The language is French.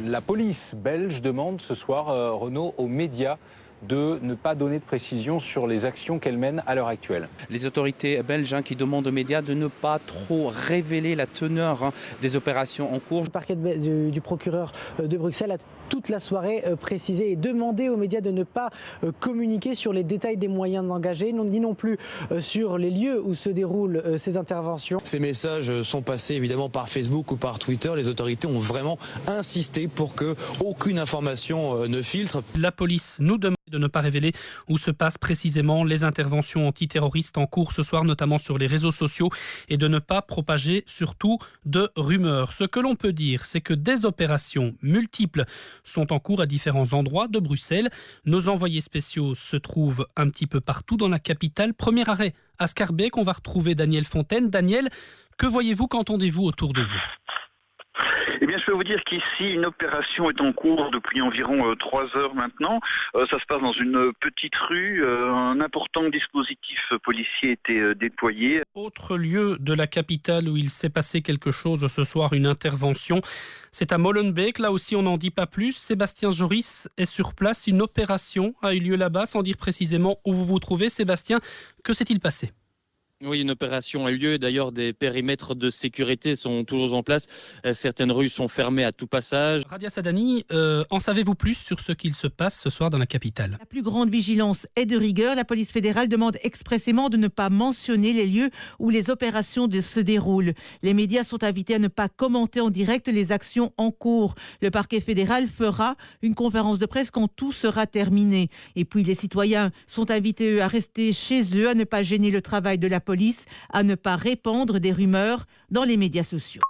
La police belge demande ce soir, Renaud, aux médias de ne pas donner de précisions sur les actions qu'elle mène à l'heure actuelle. Les autorités belges qui demandent aux médias de ne pas trop révéler la teneur des opérations en cours. Le parquet du procureur de Bruxelles a toute la soirée précisé et demandé aux médias de ne pas communiquer sur les détails des moyens engagés, ni non plus sur les lieux où se déroulent ces interventions. Ces messages sont passés évidemment par Facebook ou par Twitter. Les autorités ont vraiment insisté pour que aucune information ne filtre. La police nous demande de ne pas révéler où se passent précisément les interventions antiterroristes en cours ce soir, notamment sur les réseaux sociaux, et de ne pas propager surtout de rumeurs. Ce que l'on peut dire, c'est que des opérations multiples sont en cours à différents endroits de Bruxelles. Nos envoyés spéciaux se trouvent un petit peu partout dans la capitale. Premier arrêt à Schaerbeek, on va retrouver Daniel Fontaine. Daniel, que voyez-vous, qu'entendez-vous autour de vous ? Eh bien, je peux vous dire qu'ici, une opération est en cours depuis environ 3 heures maintenant. Ça se passe dans une petite rue. Un important dispositif policier était déployé. Autre lieu de la capitale où il s'est passé quelque chose ce soir, une intervention, c'est à Molenbeek. Là aussi, on n'en dit pas plus. Sébastien Joris est sur place. Une opération a eu lieu là-bas, sans dire précisément où vous vous trouvez. Sébastien, que s'est-il passé ? Oui, une opération a eu lieu. D'ailleurs, des périmètres de sécurité sont toujours en place. Certaines rues sont fermées à tout passage. Radia Sadani, en savez-vous plus sur ce qu'il se passe ce soir dans la capitale ? La plus grande vigilance est de rigueur. La police fédérale demande expressément de ne pas mentionner les lieux où les opérations se déroulent. Les médias sont invités à ne pas commenter en direct les actions en cours. Le parquet fédéral fera une conférence de presse quand tout sera terminé. Et puis, les citoyens sont invités à rester chez eux, à ne pas gêner le travail de la police, à ne pas répandre des rumeurs dans les médias sociaux.